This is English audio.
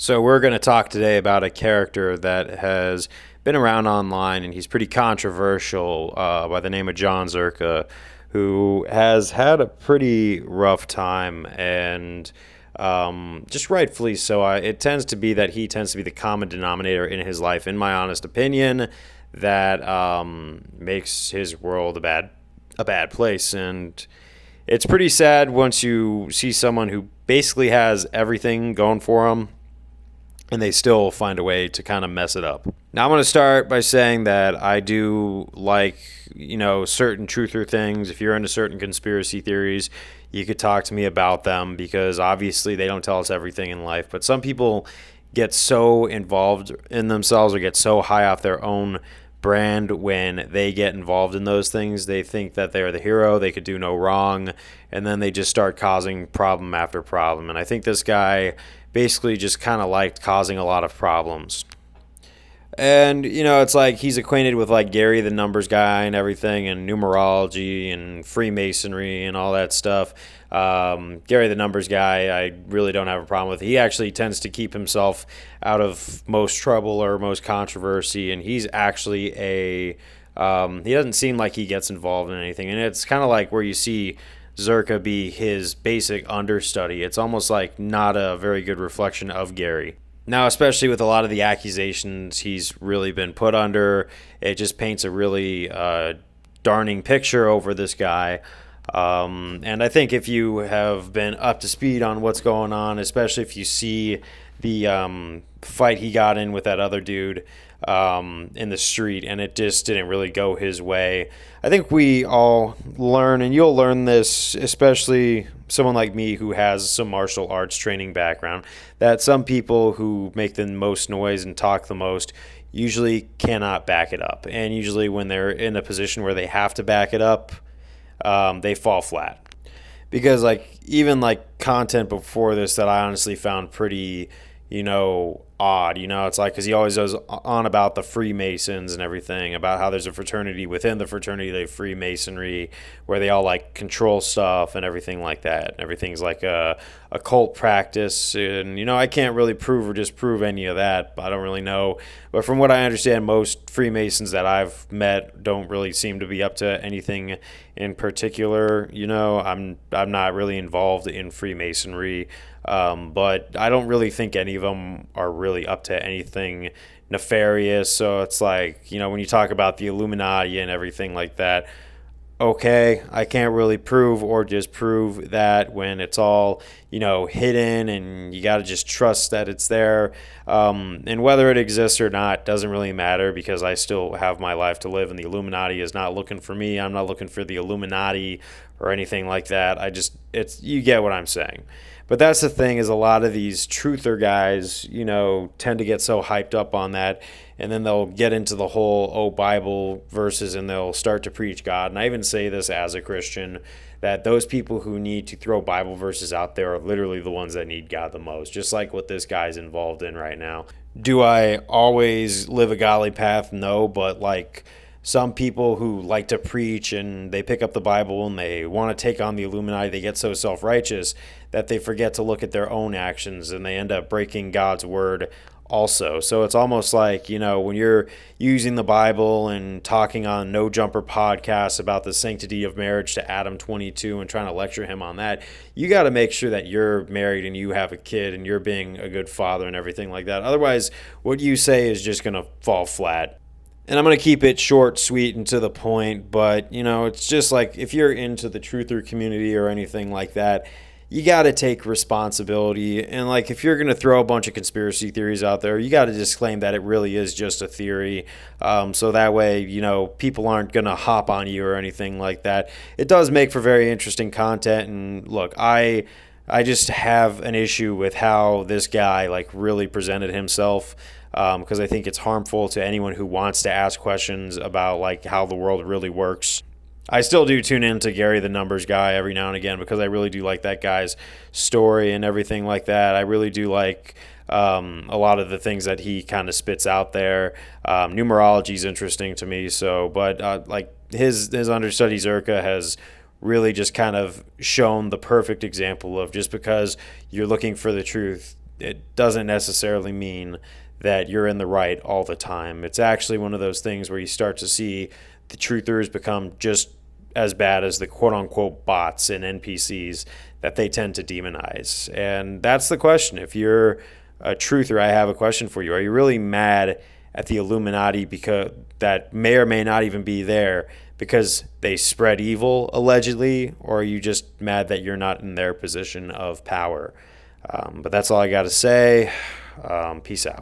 So we're going to talk today about a character that has been around online, and he's pretty controversial by the name of John Zherka, who has had a pretty rough time, and just rightfully so. It tends to be that he tends to be the common denominator in his life, in my honest opinion, that makes his world a bad place. And it's pretty sad once you see someone who basically has everything going for him and they still find a way to kind of mess it up. Now, I'm going to start by saying that I do like, certain truther things. If you're into certain conspiracy theories, you could talk to me about them because obviously they don't tell us everything in life. But some people get so involved in themselves or get so high off their own brand when they get involved in those things. They think that they're the hero, they could do no wrong, and then they just start causing problem after problem. And I think this guy basically just kind of liked causing a lot of problems. And, it's like he's acquainted with like Gary the numbers guy and everything, and numerology and Freemasonry and all that stuff. Gary the numbers guy, I really don't have a problem with. He actually tends to keep himself out of most trouble or most controversy, and he's actually he doesn't seem like he gets involved in anything. And it's kind of like where you see Zherka be his basic understudy. It's almost like not a very good reflection of Gary. Now, especially with a lot of the accusations he's really been put under, it just paints a really darning picture over this guy. And I think if you have been up to speed on what's going on, especially if you see the fight he got in with that other dude in the street, and it just didn't really go his way. I think we all learn, and you'll learn this, especially someone like me who has some martial arts training background, that some people who make the most noise and talk the most usually cannot back it up. And usually when they're in a position where they have to back it up, they fall flat. Because even content before this that I honestly found pretty, odd. It's like, because he always goes on about the Freemasons and everything, about how there's a fraternity within the fraternity, the Freemasonry, where they all control stuff and everything like that. Everything's like a cult practice. And, I can't really prove or disprove any of that. I don't really know. But from what I understand, most Freemasons that I've met don't really seem to be up to anything in particular. I'm not really involved in Freemasonry. But I don't really think any of them are really up to anything nefarious. So it's like, when you talk about the Illuminati and everything like that, okay, I can't really prove or disprove that when it's all, hidden, and you got to just trust that it's there. And whether it exists or not doesn't really matter, because I still have my life to live, and the Illuminati is not looking for me. I'm not looking for the Illuminati or anything like that. You get what I'm saying. But that's the thing, is a lot of these truther guys, tend to get so hyped up on that, and then they'll get into the whole, Bible verses, and they'll start to preach God. And I even say this as a Christian, that those people who need to throw Bible verses out there are literally the ones that need God the most, just like what this guy's involved in right now. Do I always live a godly path? No, but some people who like to preach and they pick up the Bible and they want to take on the Illuminati, they get so self-righteous that they forget to look at their own actions, and they end up breaking God's word also. So it's almost like, when you're using the Bible and talking on No Jumper podcast about the sanctity of marriage to Adam 22 and trying to lecture him on that, you got to make sure that you're married and you have a kid and you're being a good father and everything like that. Otherwise, what you say is just going to fall flat. And I'm going to keep it short, sweet, and to the point, but, it's just like, if you're into the truther community or anything like that, you got to take responsibility. And if you're going to throw a bunch of conspiracy theories out there, you got to disclaim that it really is just a theory. So that way, people aren't going to hop on you or anything like that. It does make for very interesting content. And look, I just have an issue with how this guy really presented himself. Because I think it's harmful to anyone who wants to ask questions about how the world really works. I still do tune in to Gary the numbers guy every now and again, because I really do like that guy's story and everything like that. I really do like a lot of the things that he kind of spits out there. Numerology is interesting to me. But his understudy Zherka has really just kind of shown the perfect example of, just because you're looking for the truth it doesn't necessarily mean that you're in the right all the time. It's actually one of those things where you start to see the truthers become just as bad as the quote unquote bots and NPCs that they tend to demonize. And that's the question. If you're a truther, I have a question for you. Are you really mad at the Illuminati because that may or may not even be there because they spread evil allegedly, or are you just mad that you're not in their position of power? But that's all I got to say. Peace out.